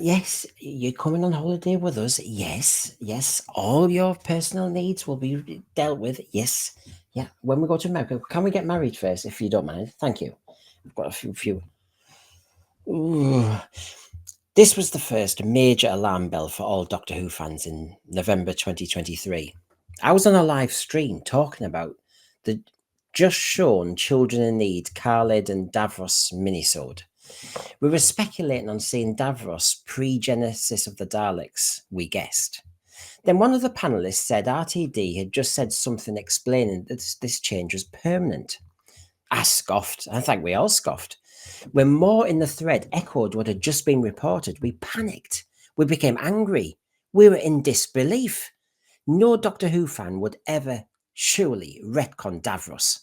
Yes, you're coming on holiday with us. Yes, yes. All your personal needs will be dealt with. Yes, yeah. When we go to America, can we get married first, if you don't mind? Thank you. I've got a few. Ooh. This was the first major alarm bell for all Doctor Who fans in November 2023. I was on a live stream talking about the just shown Children in Need Khaled and Davros minisode. We were speculating on seeing Davros pre-Genesis of the Daleks, we guessed. Then one of the panelists said RTD had just said something explaining that this change was permanent. I scoffed. I think we all scoffed. When more in the thread echoed what had just been reported, we panicked. We became angry. We were in disbelief. No Doctor Who fan would ever, surely, retcon Davros.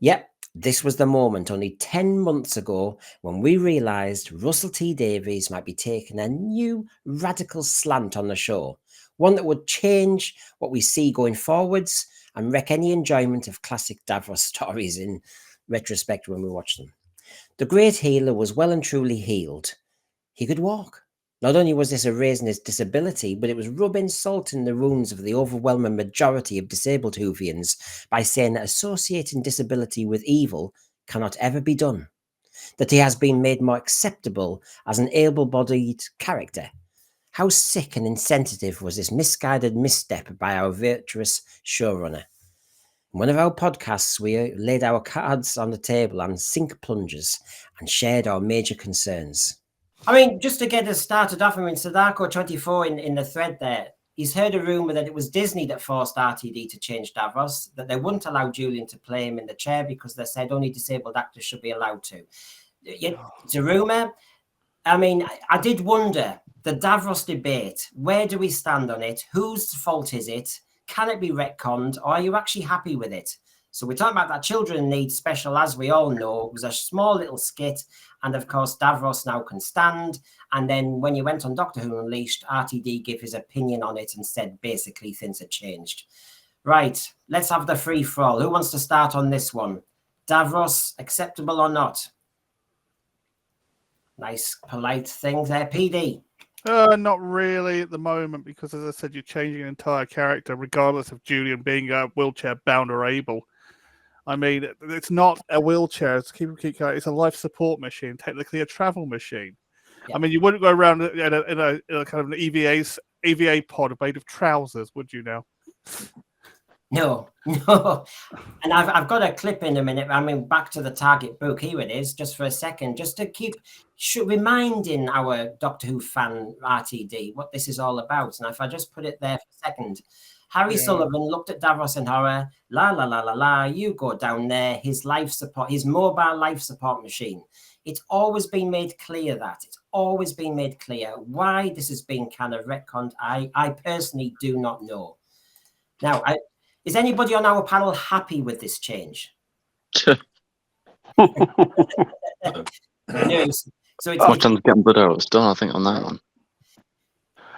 Yep, this was the moment only 10 months ago when we realised Russell T Davies might be taking a new radical slant on the show, one that would change what we see going forwards and wreck any enjoyment of classic Davros stories in retrospect when we watch them. The great healer was well and truly healed. He could walk. Not only was this erasing his disability, but it was rubbing salt in the wounds of the overwhelming majority of disabled Whovians by saying that associating disability with evil cannot ever be done. That he has been made more acceptable as an able-bodied character. How sick and insensitive was this misguided misstep by our virtuous showrunner? In one of our podcasts, we laid our cards on the table and sink plungers and shared our major concerns. I mean, just to get us started off, Sadako24 in the thread there, he's heard a rumour that it was Disney that forced RTD to change Davros, that they wouldn't allow Julian to play him in the chair because they said only disabled actors should be allowed to. It's a rumour. I mean, I did wonder, the Davros debate, where do we stand on it? Whose fault is it? Can it be retconned? Or are you actually happy with it? So we're talking about that Children Need special, as we all know. It was a small little skit. And of course, Davros now can stand. And then when you went on Doctor Who Unleashed, RTD gave his opinion on it and said basically things had changed. Right, let's have the free for all. Who wants to start on this one? Davros, acceptable or not? Nice, polite thing there. PD? Not really at the moment, because as I said, you're changing an entire character, regardless of Julian being wheelchair bound or able. I mean, it's not a wheelchair. It's a life support machine, technically a travel machine. Yeah. I mean, you wouldn't go around in a kind of an EVA pod made of trousers, would you now? No. And I've got a clip in a minute. I mean, back to the target book. Here it is, just for a second, just to keep reminding our Doctor Who fan RTD what this is all about. And if I just put it there for a second. Harry Sullivan looked at Davros in horror. La, la, la, la, la. You go down there. His life support, his mobile life support machine. It's always been made clear that. It's always been made clear. Why this has been kind of retconned, I personally do not know. Now, is anybody on our panel happy with this change? No, so it's getting blood out. It's done, I think, on that one.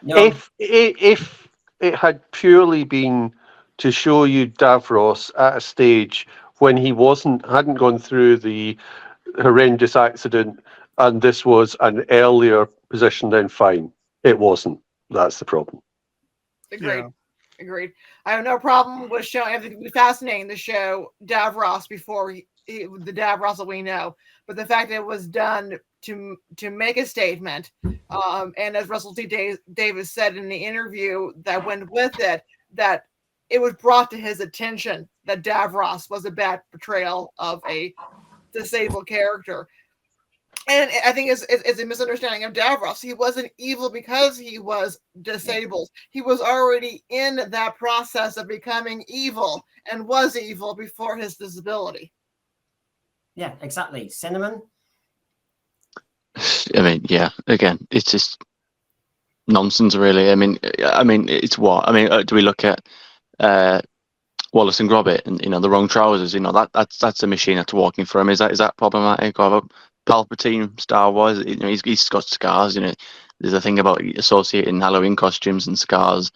No. If it had purely been to show you Davros at a stage when he hadn't gone through the horrendous accident, and this was an earlier position, then fine. It wasn't. That's the problem. Agreed. Yeah. Agreed. I have no problem with showing. I think it would be fascinating to show Davros before the Davros that we know, but the fact that it was done to make a statement, and as Russell T Davies said in the interview that went with it, that it was brought to his attention that Davros was a bad portrayal of a disabled character. And I think it's a misunderstanding of Davros. He wasn't evil because he was disabled. He was already in that process of becoming evil and was evil before his disability. Yeah, exactly. Cinnamon? I mean, yeah, again, it's just nonsense, really. I mean, it's what? I mean, do we look at Wallace and Gromit and, the wrong trousers? That's a machine that's walking for him. Is that problematic? Or Palpatine, Star Wars, he's got scars. There's a thing about associating Halloween costumes and scars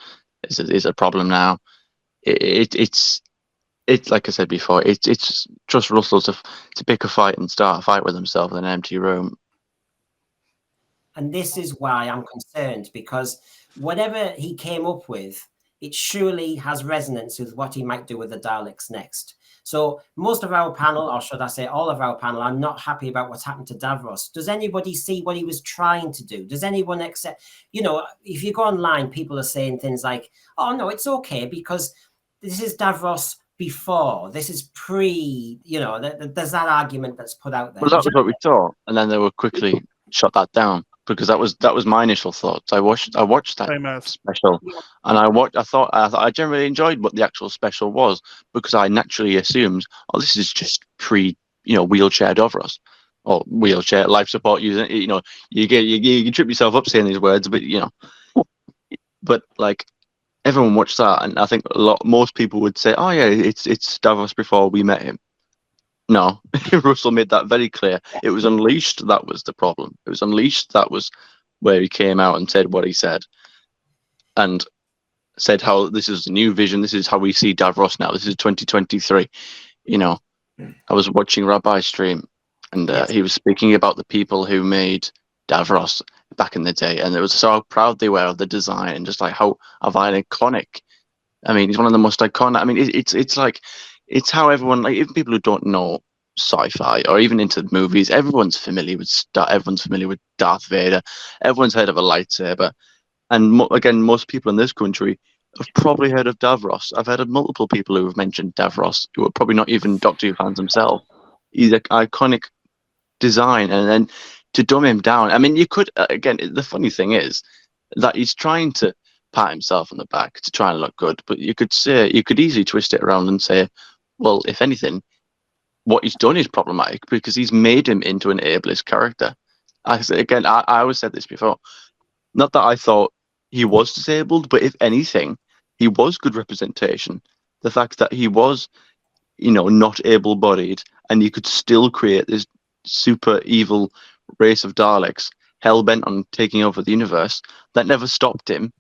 is a problem now. It's like I said before. It's just Russell to pick a fight and start a fight with himself in an empty room. And this is why I'm concerned, because whatever he came up with, it surely has resonance with what he might do with the Daleks next. So most of our panel, or should I say all of our panel, are not happy about what's happened to Davros. Does anybody see what he was trying to do? Does anyone accept, if you go online, people are saying things like, oh no, it's okay because this is Davros before, this is pre, there's that argument that's put out there. Well, that was what we thought, and then they were quickly shut that down, because that was my initial thoughts. I watched that special, and I generally enjoyed what the actual special was, because I naturally assumed, oh, this is just pre, wheelchair Davros, or wheelchair life support user. You trip yourself up saying these words, but like, everyone watched that, and I think most people would say, oh yeah, it's Davros before we met him. No, Russell made that very clear. It was Unleashed that was the problem. It was Unleashed that was where he came out and said what he said, and said how this is a new vision. This is how we see Davros now. This is 2023. I was watching Rabbi's stream, and he was speaking about the people who made Davros back in the day, and it was so how proud they were of the design, and just like how iconic. I mean, he's one of the most iconic. I mean, it's like, it's how everyone, like, even people who don't know sci-fi or even into movies, everyone's familiar with Darth Vader. Everyone's heard of a lightsaber, and again, most people in this country have probably heard of Davros. I've heard of multiple people who have mentioned Davros who are probably not even Doctor Who fans themselves. He's an iconic design, and then to dumb him down. I mean, you could, again, the funny thing is that he's trying to pat himself on the back to try and look good, but you could easily twist it around and say, well, if anything, what he's done is problematic, because he's made him into an ableist character. I always said this before, not that I thought he was disabled, but if anything, he was good representation. The fact that he was, not able-bodied, and you could still create this super evil race of Daleks hell-bent on taking over the universe, that never stopped him.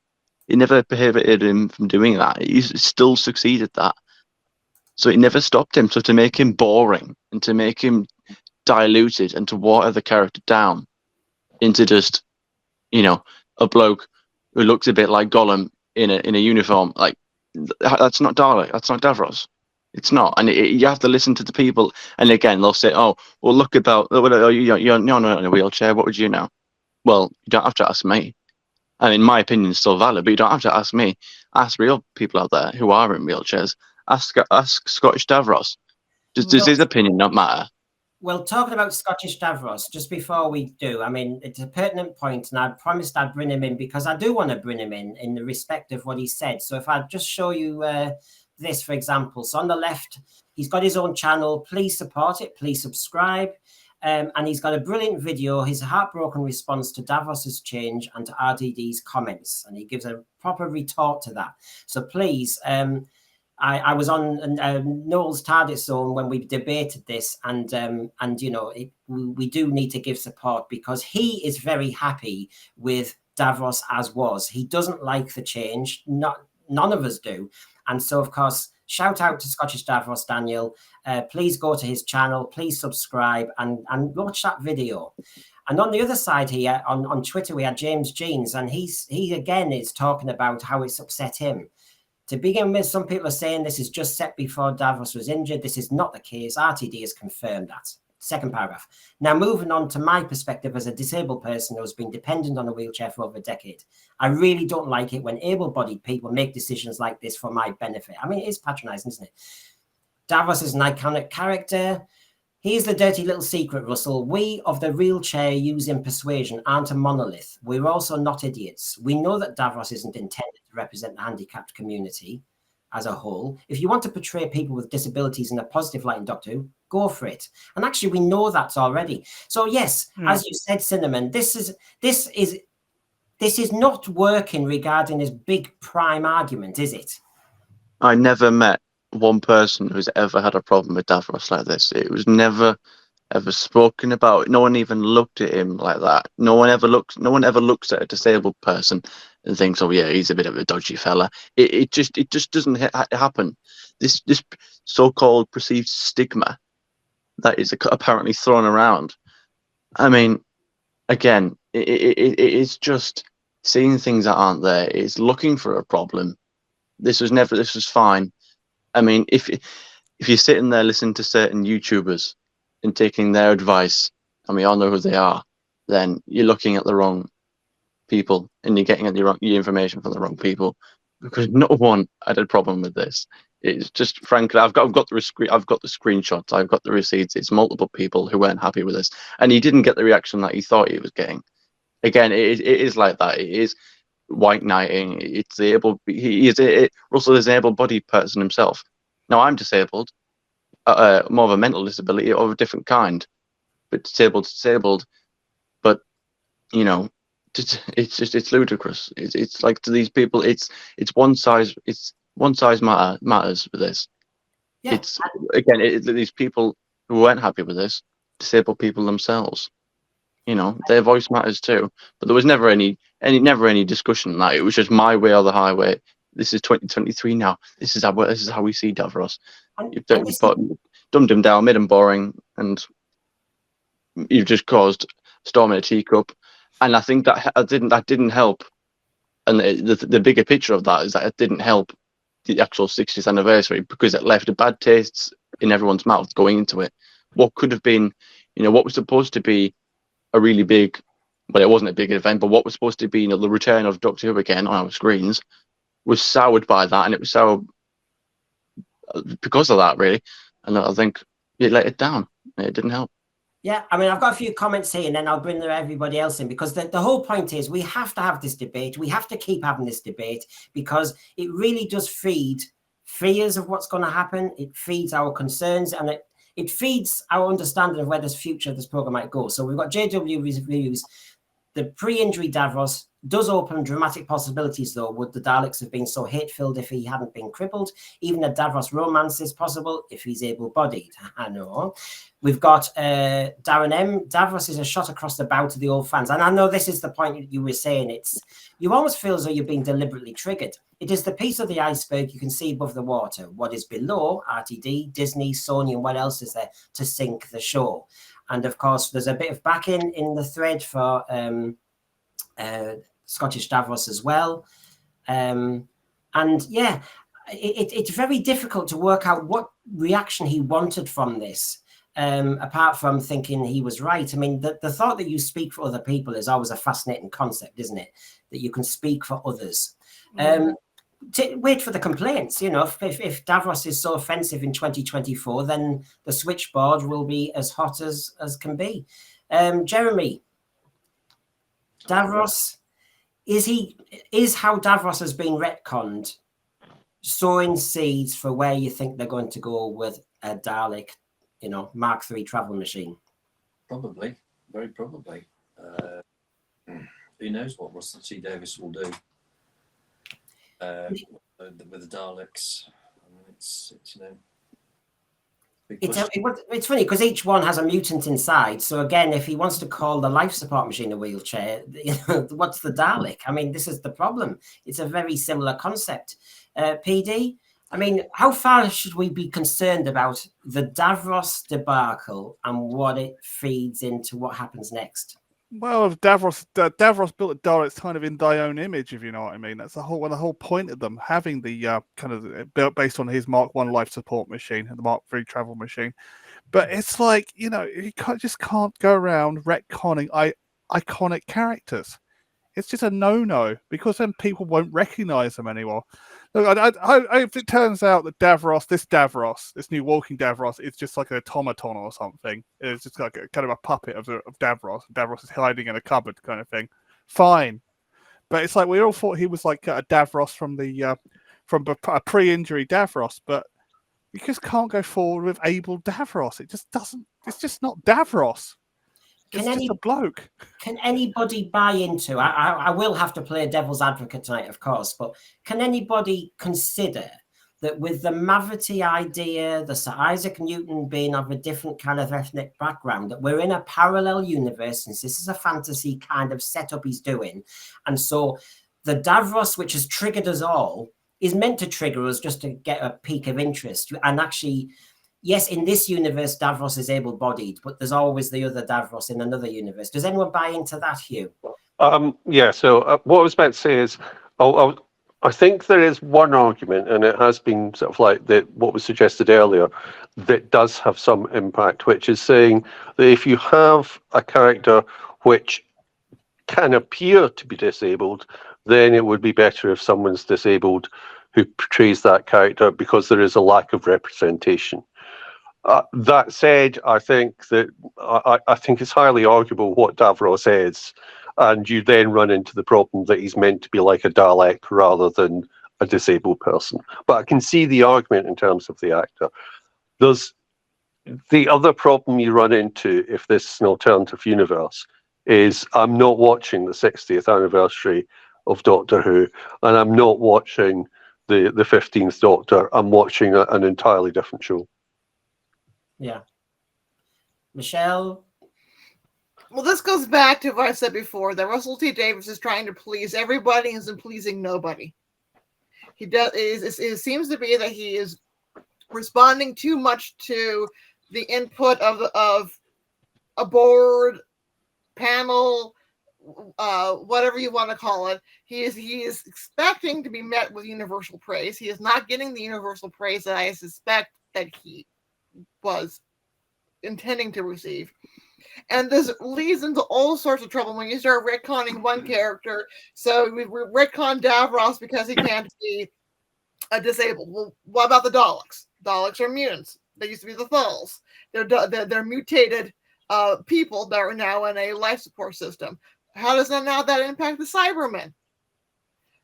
It never prohibited him from doing that. He still succeeded that. So it never stopped him. So to make him boring, and to make him diluted, and to water the character down into just, a bloke who looks a bit like Gollum in a uniform, like, that's not Dalek, that's not Davros. It's not. And you have to listen to the people. And again, they'll say, oh, well, look about, you're not in a wheelchair, what would you know? Well, you don't have to ask me. I mean, my opinion is still valid, but you don't have to ask me. Ask real people out there who are in wheelchairs. Ask Scottish Davros. Does his opinion not matter? Well, talking about Scottish Davros, just before we do, I mean, it's a pertinent point, and I promised I'd bring him in because I do want to bring him in the respect of what he said. So if I just show you this, for example. So on the left, he's got his own channel. Please support it. Please subscribe. And he's got a brilliant video, his heartbroken response to Davros's change and to Rtd'S comments. And he gives a proper retort to that. So please, I was on Noel's Tardis Zone when we debated this, and we do need to give support, because he is very happy with Davros as was. He doesn't like the change. None of us do. And so, of course, shout out to Scottish Davros, Daniel. Please go to his channel. Please subscribe and watch that video. And on the other side here, on Twitter, we had James Jeans, and he again is talking about how it's upset him. To begin with, some people are saying this is just set before Davros was injured. This is not the case. RTD has confirmed that. Second paragraph. Now, moving on to my perspective as a disabled person who's been dependent on a wheelchair for over a decade. I really don't like it when able-bodied people make decisions like this for my benefit. I mean, it is patronizing, isn't it? Davros is an iconic character. Here's the dirty little secret, Russell. We of the wheelchair using persuasion aren't a monolith. We're also not idiots. We know that Davros isn't intended to represent the handicapped community as a whole. If you want to portray people with disabilities in a positive light in Doctor Who, go for it. And actually, we know that already. So yes, as you said, Cinnamon, this is not working regarding this big prime argument, is it? I never met one person who's ever had a problem with Davros like this. It was never ever spoken about. No one even looked at him like that. No one ever looks at a disabled person and thinks, oh yeah, he's a bit of a dodgy fella. It just doesn't happen. This so-called perceived stigma that is apparently thrown around. I mean, again, it's just seeing things that aren't there. It's looking for a problem. This was fine. I mean, if you're sitting there listening to certain YouTubers and taking their advice, and we all know who they are, then you're looking at the wrong people and you're getting at your information from the wrong people, because no one had a problem with this. It's just, frankly, I've got the screenshots, I've got the receipts. It's multiple people who weren't happy with this, and he didn't get the reaction that he thought he was getting. Again, it is like that. It is white knighting. It's Russell is an able-bodied person himself. Now I'm disabled, more of a mental disability of a different kind, but disabled. But you know, it's ludicrous. It's like, to these people, it's one size matters with this. Yeah. It's again, these people who weren't happy with this, disabled people themselves. You know, their voice matters too. But there was never any discussion on that. It was just my way or the highway. This is 2023 now. This is how we see Davros. You've dumbed him down, made him boring, and you've just caused a storm in a teacup. And I think that didn't help. And the bigger picture of that is that it didn't help the actual 60th anniversary, because it left a bad taste in everyone's mouth going into it. What could have been, what was supposed to be a really big, well, it wasn't a big event, but what was supposed to be, the return of Doctor Who again on our screens, was soured by that, and it was sour because of that, really. And I think it let it down. It didn't help. Yeah, I mean, I've got a few comments here, and then I'll bring everybody else in, because the whole point is we have to have this debate. We have to keep having this debate, because it really does feed fears of what's going to happen. It feeds our concerns, and it feeds our understanding of where this future of this program might go. So we've got JW reviews. The pre-injury Davros does open dramatic possibilities, though. Would the Daleks have been so hate-filled if he hadn't been crippled? Even a Davros romance is possible if he's able-bodied. I know. We've got Darren M. Davros is a shot across the bow to the old fans. And I know this is the point that you were saying. You almost feel as though you're being deliberately triggered. It is the piece of the iceberg you can see above the water. What is below, RTD, Disney, Sony, and what else is there to sink the show? And of course, there's a bit of backing in the thread for Scottish Davros as well. And yeah, it's very difficult to work out what reaction he wanted from this, apart from thinking he was right. I mean, the thought that you speak for other people is always a fascinating concept, isn't it? That you can speak for others. Wait for the complaints. If Davros is so offensive in 2024, then the switchboard will be as hot as can be. Jeremy, Davros, is how Davros has been retconned sowing seeds for where you think they're going to go with a Dalek, Mark III travel machine? Probably, very probably. Who knows what Russell T Davies will do with the Daleks? I mean, it's funny because each one has a mutant inside. So again, if he wants to call the life support machine a wheelchair, what's the Dalek? I mean, this is the problem. It's a very similar concept. PD, I mean, how far should we be concerned about the Davros debacle and what it feeds into what happens next? Well, Davros built a Daleks kind of in thy own image, if you know what I mean. That's the whole point of them having the kind of built based on his Mark I life support machine and the Mark III travel machine. But it's like, you just can't go around retconning iconic characters. It's just a no-no, because then people won't recognize them anymore. Look, if it turns out that this new walking Davros, is just like an automaton or something, it's just like a kind of a puppet of Davros. Davros is hiding in a cupboard, kind of thing. Fine, but it's like we all thought he was like a Davros from a pre-injury Davros, but you just can't go forward with able Davros. It just doesn't. It's just not Davros. It's just a bloke. Can anybody buy into? I will have to play devil's advocate tonight, of course, but can anybody consider that with the Mavity idea, the Sir Isaac Newton being of a different kind of ethnic background, that we're in a parallel universe, and this is a fantasy kind of setup he's doing, and so the Davros, which has triggered us all, is meant to trigger us just to get a peak of interest, and actually. Yes, in this universe, Davros is able-bodied, but there's always the other Davros in another universe. Does anyone buy into that, Hugh? Yeah. So what I was about to say is, I think there is one argument, and it has been sort of like what was suggested earlier, that does have some impact, which is saying that if you have a character which can appear to be disabled, then it would be better if someone's disabled who portrays that character, because there is a lack of representation. That said, I think that I think it's highly arguable what Davros is, and you then run into the problem that he's meant to be like a Dalek rather than a disabled person. But I can see the argument in terms of the actor. There's the other problem you run into if this is an alternative universe is I'm not watching the 60th anniversary of Doctor Who, and I'm not watching the 15th Doctor. I'm watching an entirely different show. Yeah. Michelle? Well, this goes back to what I said before, that Russell T Davies is trying to please everybody and isn't pleasing nobody. He does. It seems to be that he is responding too much to the input of a board, panel, whatever you want to call it. He is expecting to be met with universal praise. He is not getting the universal praise that I suspect that he was intending to receive. And this leads into all sorts of trouble when you start retconning one character. So we retcon Davros because he can't be disabled. Well, what about the Daleks? Daleks are mutants. They used to be the Thulls. They're mutated people that are now in a life support system. How does that impact the Cybermen?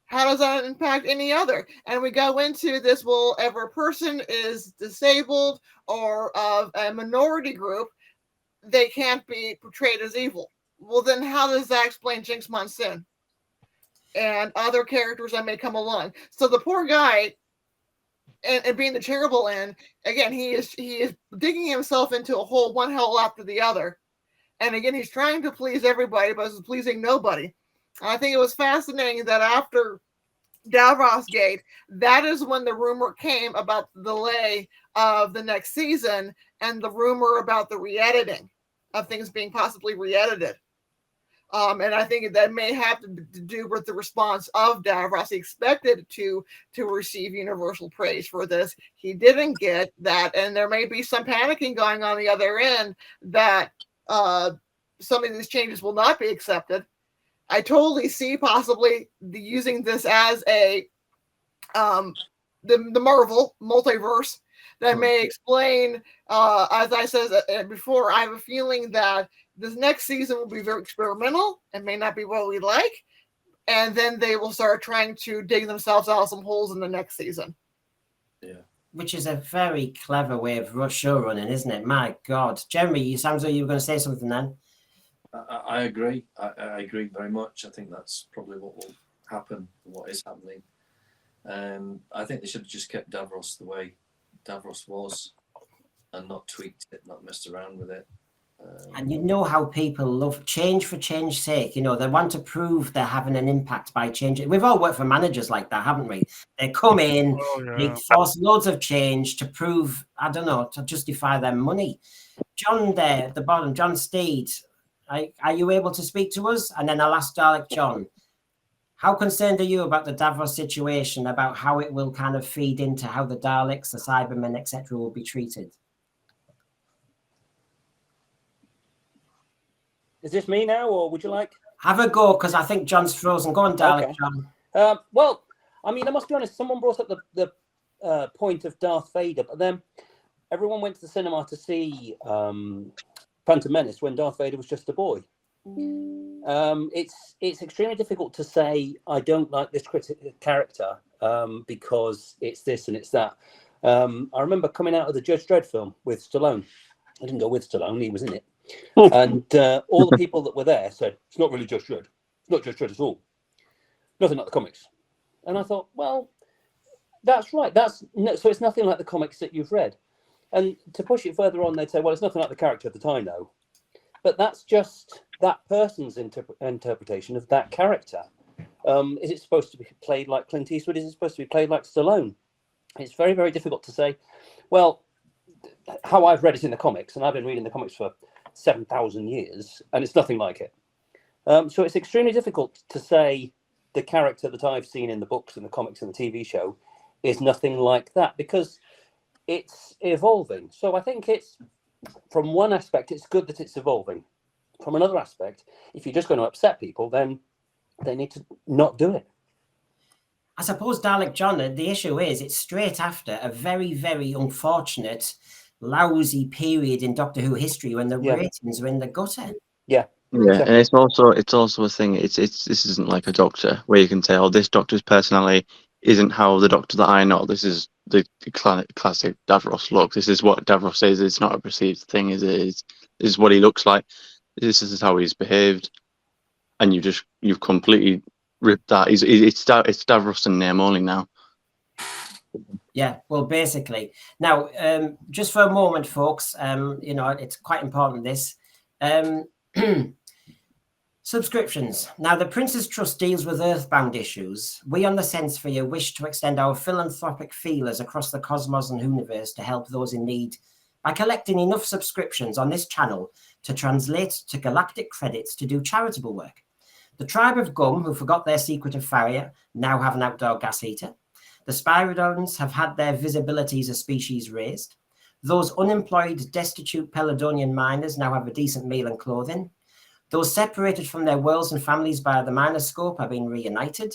How does that impact any other? And we go into this, well, if a person is disabled or of a minority group, they can't be portrayed as evil. Well, then how does that explain Jinx Monsoon and other characters that may come along? So the poor guy, and being the charitable end, again, he is digging himself into a hole, one hole after the other. And again, he's trying to please everybody, but is pleasing nobody. And I think it was fascinating that after Davros Gate, that is when the rumor came about the delay of the next season and the rumor about the re-editing of things being possibly re-edited. And I think that may have to do with the response of Davros. He expected to receive universal praise for this. He didn't get that, and there may be some panicking going on the other end that some of these changes will not be accepted. I totally see possibly using this as a the Marvel multiverse that may explain, as I said before, I have a feeling that this next season will be very experimental and may not be what we like. And then they will start trying to dig themselves out of some holes in the next season. Yeah. Which is a very clever way of show running, isn't it? My God. Jeremy, you sound like you were going to say something then. I agree. I agree very much. I think that's probably what will happen, what is happening. I think they should have just kept Davros the way Davros was and not tweaked it, not messed around with it. And you know how people love change for change's sake. You know, they want to prove they're having an impact by changing. We've all worked for managers like that, haven't we? They come in, they force loads of change to prove, I don't know, to justify their money. John there at the bottom, John Steed, are you able to speak to us? And then I'll ask Dalek John. How concerned are you about the Davros situation, about how it will kind of feed into how the Daleks, the Cybermen, etc., will be treated? Is this me now, or would you like? Have a go, because I think John's frozen. Go on, Dalek, Okay. John. Well, I mean, I must be honest. Someone brought up the point of Darth Vader, but then everyone went to the cinema to see Phantom Menace when Darth Vader was just a boy. It's extremely difficult to say I don't like this character because it's this and it's that. I remember coming out of the Judge Dredd film with Stallone. I didn't go with Stallone; he was in it. And all the people that were there said, it's not really Judge Dredd. It's not Judge Dredd at all. Nothing like the comics. And I thought, well, that's right. So it's nothing like the comics that you've read. And to push it further on, they'd say, well, it's nothing like the character that I know. But that's just that person's interpretation of that character. Is it supposed to be played like Clint Eastwood? Is it supposed to be played like Stallone? It's very, very difficult to say. Well, how I've read it in the comics, and I've been reading the comics for 7,000 years, and it's nothing like it. So it's extremely difficult to say the character that I've seen in the books and the comics and the TV show is nothing like that, because it's evolving. So I think it's, from one aspect, it's good that it's evolving. From another aspect, if you're just going to upset people, then they need to not do it. I suppose, Dalek John, the issue is it's straight after a very, very unfortunate, lousy period in Doctor Who history when the ratings are in the gutter. Yeah. Yeah, and it's also a thing. It's this isn't like a Doctor where you can say, oh, this Doctor's personality isn't how the Doctor that I know. This is the classic Davros look. This is what Davros is. It's not a perceived thing. This is what he looks like. This is how he's behaved, and you've completely ripped that. It's Davros in name only now. Yeah, well, basically. Now, just for a moment, folks, it's quite important, this. Subscriptions. Now, the Prince's Trust deals with earthbound issues. We on the Sensesphere wish to extend our philanthropic feelers across the cosmos and universe to help those in need by collecting enough subscriptions on this channel to translate to galactic credits to do charitable work. The tribe of Gum, who forgot their secret of Farrier, now have an outdoor gas heater. The Spyrodons have had their visibility as a species raised. Those unemployed, destitute Peladonian miners now have a decent meal and clothing. Those separated from their worlds and families by the Minoscope have been reunited.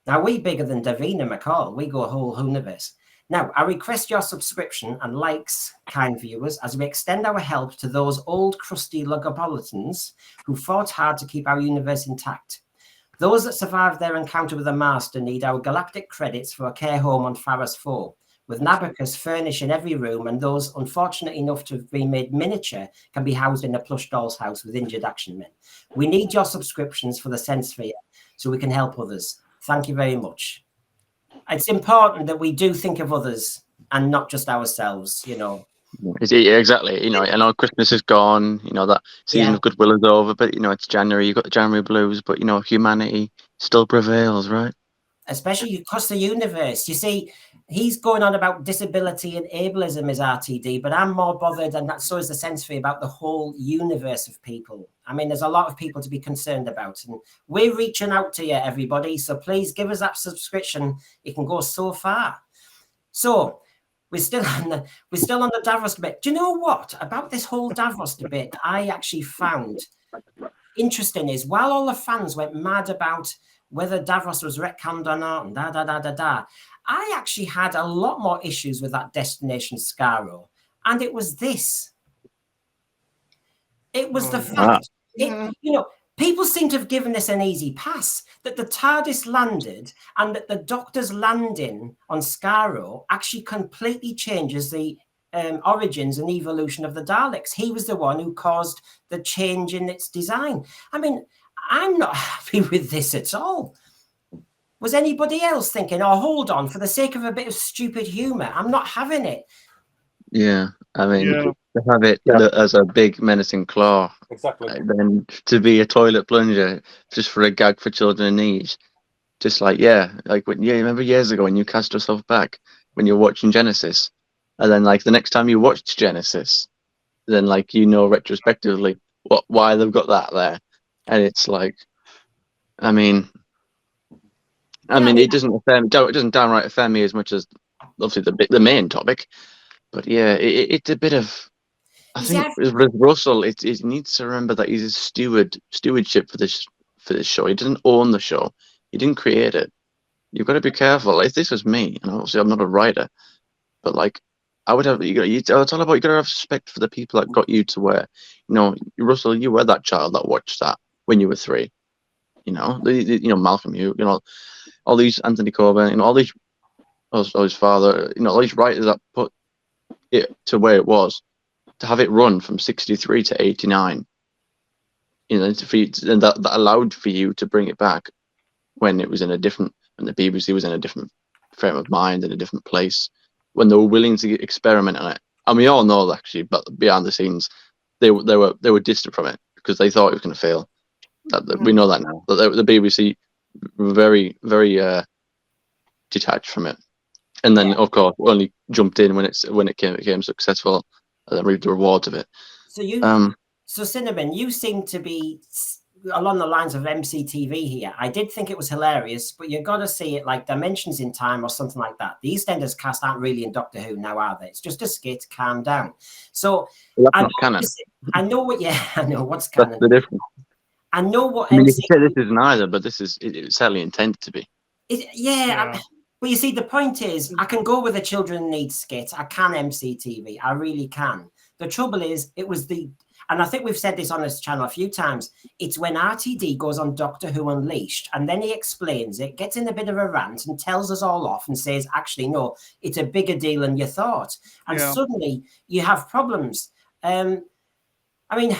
Now, we bigger than Davina McCall. We go whole universe. Now, I request your subscription and likes, kind viewers, as we extend our help to those old crusty Logopolitans who fought hard to keep our universe intact. Those that survived their encounter with the Master need our galactic credits for a care home on Faros 4, with Nabocus furnishing every room, and those unfortunate enough to have been made miniature can be housed in a plush doll's house with injured action men. We need your subscriptions for the Sensesphere so we can help others. Thank you very much. It's important that we do think of others and not just ourselves, Yeah, exactly. I know Christmas is gone. That season of goodwill is over, but it's January. You've got the January blues, but humanity still prevails, right? Especially across the universe. You see, he's going on about disability and ableism as RTD, but I'm more bothered, and so is the Sensesphere, about the whole universe of people. I mean, there's a lot of people to be concerned about, and we're reaching out to you, everybody. So please give us that subscription. It can go so far. So we're still on the Davros debate. Do you know what about this whole Davros debate? I actually found interesting is while all the fans went mad about whether Davros was retconned or not, and I actually had a lot more issues with that Destination Skaro, and it was this. It was the fact, people seem to have given this an easy pass, that the TARDIS landed and that the Doctor's landing on Skaro actually completely changes the origins and evolution of the Daleks. He was the one who caused the change in its design. I mean, I'm not happy with this at all. Was anybody else thinking, oh, hold on, for the sake of a bit of stupid humour, I'm not having it? Yeah, I mean, to have it as a big menacing claw. Exactly. Then to be a toilet plunger just for a gag for children in need. Just like, remember years ago when you cast yourself back when you're watching Genesis? And then, the next time you watched Genesis, then, retrospectively, why they've got that there. And it's like, I mean, it doesn't affect, it doesn't downright offend me as much as obviously the main topic, but yeah, it's a bit of. I think with Russell, it needs to remember that he's a stewardship for this show. He didn't own the show. He didn't create it. You've got to be careful. If this was me, and obviously I'm not a writer, but I would have. It's all about you got to have respect for the people that got you to where, Russell, you were that child that watched that when you were 3. Malcolm, all these Anthony Corbin, all these, his father, all these writers that put it to where it was, to have it run from 63 to 89, and that allowed for you to bring it back when it was when the BBC was in a different frame of mind, in a different place, when they were willing to experiment on it. And we all know actually, but behind the scenes, they were distant from it because they thought it was going to fail. We know that now. But the BBC were very, very detached from it, and then of course only jumped in when it became successful, and then reaped the rewards of it. So so Cinnamon, you seem to be along the lines of MCTV here. I did think it was hilarious, but you've got to see it like Dimensions in Time or something like that. The EastEnders cast aren't really in Doctor Who now, are they? It's just a skit. Calm down. So Well, that's I not canon. I know what. Yeah, I know what's That's canon. the difference. I know what I mean, you MC. can say this isn't either, but this is it's certainly intended to be. Yeah. But you see, the point is, I can go with a children need skit. I can MCTV. I really can. The trouble is, it was and I think we've said this on this channel a few times, it's when RTD goes on Doctor Who Unleashed and then he explains it, gets in a bit of a rant and tells us all off and says, actually, no, it's a bigger deal than you thought. And suddenly you have problems. I mean,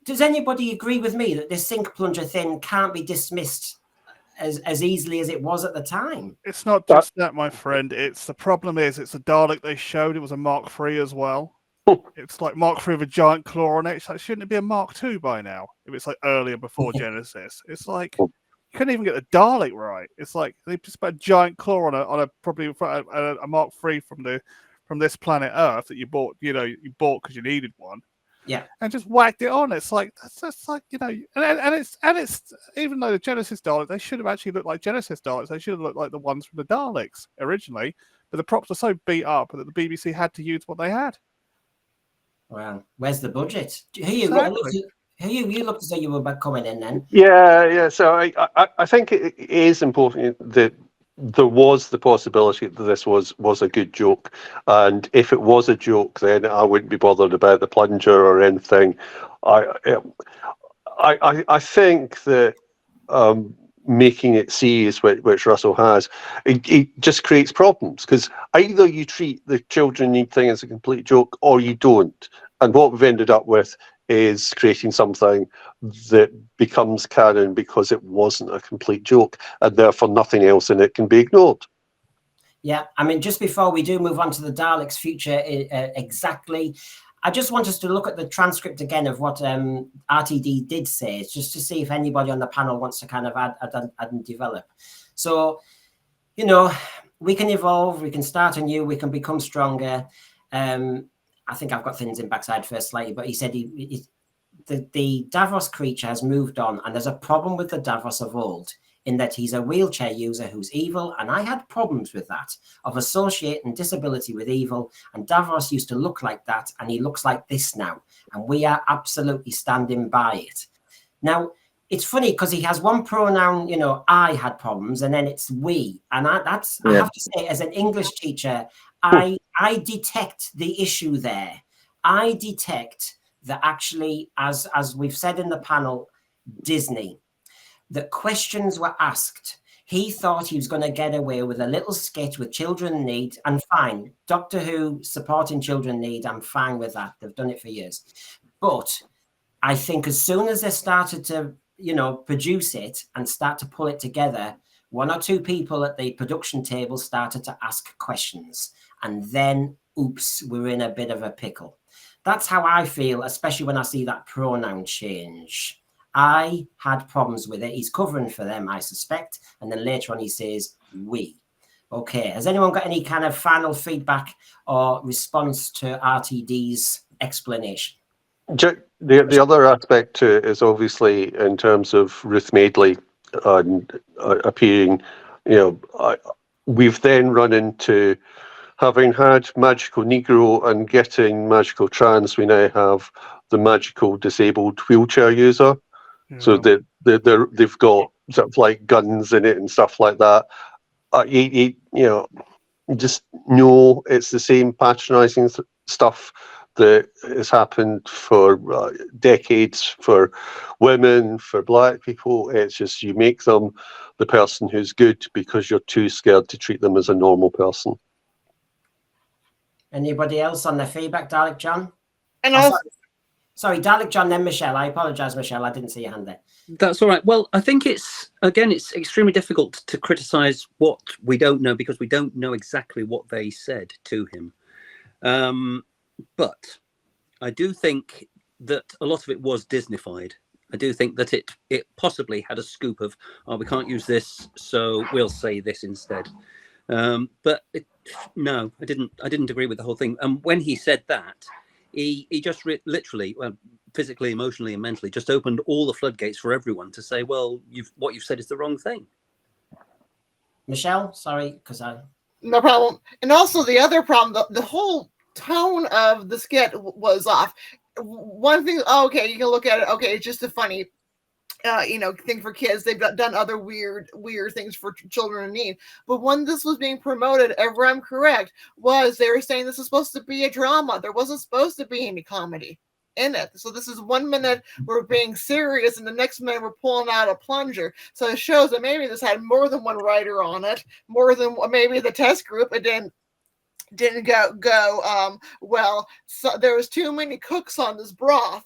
does anybody agree with me that this sink plunger thing can't be dismissed as easily as it was at the time? It's not just that, my friend. It's the problem is it's a Dalek they showed. It was a Mark III as well. It's like Mark III with a giant claw on it. It's like, shouldn't it be a Mark II by now? If it's like earlier before Genesis, it's like you couldn't even get the Dalek right. It's like they just put a giant claw on a probably a Mark III from this planet Earth that you bought. You bought because you needed one. Yeah, and just whacked it on. It's like that's like and it's even though the Genesis Daleks, they should have actually looked like Genesis Daleks. They should have looked like the ones from the Daleks originally. But the props are so beat up that the BBC had to use what they had. Well, where's the budget? You looked as though you were coming in then. Yeah. So I think it is important that there was the possibility that this was a good joke, and if it was a joke, then I wouldn't be bothered about the plunger or anything. I think that making it serious, which Russell has, it just creates problems, because either you treat the children need thing as a complete joke or you don't, and what we've ended up with is creating something that becomes canon because it wasn't a complete joke, and therefore nothing else in it can be ignored. Yeah, I mean, just before we do move on to the Daleks' future exactly, I just want us to look at the transcript again of what RTD did say, just to see if anybody on the panel wants to kind of add and develop. So, we can evolve, we can start anew, we can become stronger. I think I've got things in backside first slightly, but he said the Davros creature has moved on, and there's a problem with the Davros of old in that he's a wheelchair user who's evil, and I had problems with that, of associating disability with evil, and Davros used to look like that, and he looks like this now, and we are absolutely standing by it. Now, it's funny because he has one pronoun, I had problems, and then it's we, and I have to say, as an English teacher, I detect the issue there. I detect that actually, as we've said in the panel, Disney, that questions were asked. He thought he was going to get away with a little skit with children need, and fine. Doctor Who supporting children need, I'm fine with that. They've done it for years. But I think as soon as they started to, produce it and start to pull it together, one or two people at the production table started to ask questions. And then, oops, we're in a bit of a pickle. That's how I feel, especially when I see that pronoun change. I had problems with it. He's covering for them, I suspect. And then later on he says, we. Okay, has anyone got any kind of final feedback or response to RTD's explanation? The other aspect to it is obviously in terms of Ruth Madeley appearing, we've then run into, having had Magical Negro and getting Magical Trans, we now have the Magical Disabled Wheelchair User. Yeah. So they've got sort of like guns in it and stuff like that. Just know it's the same patronising stuff that has happened for decades for women, for black people. It's just you make them the person who's good because you're too scared to treat them as a normal person. Anybody else on the feedback, Dalek John? And also, sorry, Dalek John, then Michelle. I apologise, Michelle. I didn't see your hand there. That's all right. Well, I think it's extremely difficult to criticise what we don't know, because we don't know exactly what they said to him. But I do think that a lot of it was Disneyfied. I do think that it possibly had a scoop of, we can't use this, so we'll say this instead. But no, I didn't agree with the whole thing. And when he said that, he just literally, well, physically, emotionally, and mentally, just opened all the floodgates for everyone to say, well, what you've said is the wrong thing. Michelle, sorry, because I... No problem. And also the other problem, the whole tone of the skit was off. One thing, okay, you can look at it, okay, it's just a funny thing for kids. They've done other weird things for children in need. But when this was being promoted, if I'm correct, was they were saying this is supposed to be a drama. There wasn't supposed to be any comedy in it. So this is 1 minute we're being serious and the next minute we're pulling out a plunger. So it shows that maybe this had more than one writer on it, more than maybe the test group. It didn't go well. So there was too many cooks on this broth.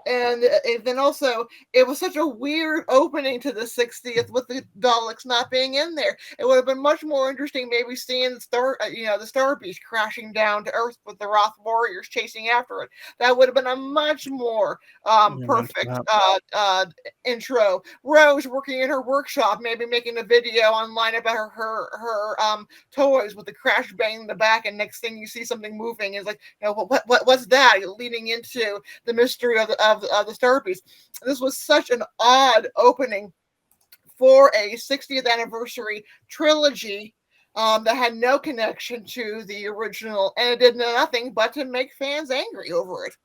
And then also, it was such a weird opening to the 60th with the Daleks not being in there. It would have been much more interesting, maybe seeing the Star Beast crashing down to Earth with the Roth warriors chasing after it. That would have been a much more perfect intro. Rose working in her workshop, maybe making a video online about her toys with the crash bang in the back, and next thing you see something moving is like, what's that? Leading into the mystery of the Star Beast. This was such an odd opening for a 60th anniversary trilogy that had no connection to the original, and it did nothing but to make fans angry over it.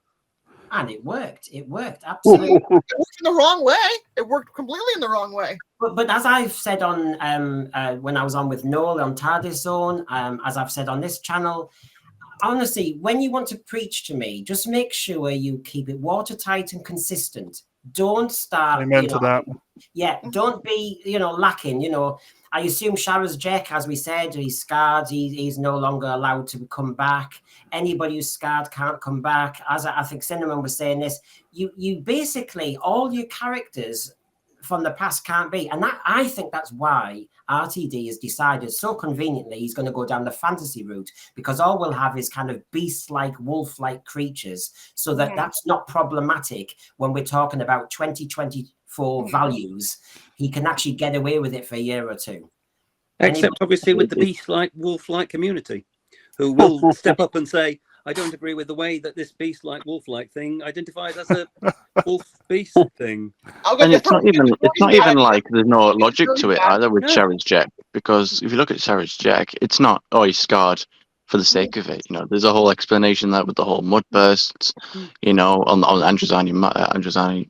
And it worked. It worked, absolutely. It worked in the wrong way. It worked completely in the wrong way. But as I've said on when I was on with Noel on Rtd'S Zone, as I've said on this channel, honestly, when you want to preach to me, just make sure you keep it watertight and consistent. Don't start. Amen to that. Yeah, don't be, lacking. I assume Shara's Jack, as we said, he's scarred. He's no longer allowed to come back. Anybody who's scarred can't come back. As I think Cinnamon was saying this, you basically, all your characters from the past can't be. And I think that's why RTD has decided so conveniently he's going to go down the fantasy route, because all we'll have is kind of beast-like, wolf-like creatures, so that's not problematic when we're talking about 2024 values. He can actually get away with it for a year or two. Except obviously with the beast-like, wolf-like community, who will step up and say, I don't agree with the way that this beast-like, wolf-like thing identifies as a wolf-beast thing. And it's not even like there's no logic to it either with Shara's Jack, because if you look at Shara's Jack, it's not, he's scarred for the sake of it. There's a whole explanation there with the whole mud bursts, on Androzani.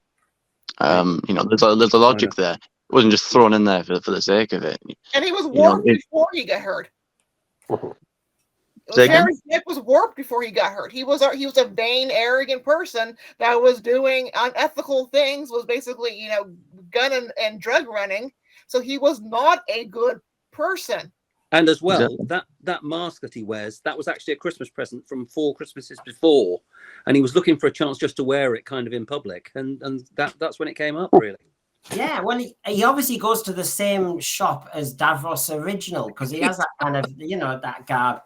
There's a logic there. It wasn't just thrown in there for the sake of it. And he was warped before he got hurt. Harry's neck was warped before he got hurt. He was a vain, arrogant person that was doing unethical things, was basically, gun and drug running. So he was not a good person. And as well, that mask that he wears, that was actually a Christmas present from 4 Christmases before. And he was looking for a chance just to wear it kind of in public. And that's when it came up, really. Yeah, well, he obviously goes to the same shop as Davros original, because he has that kind of, that garb.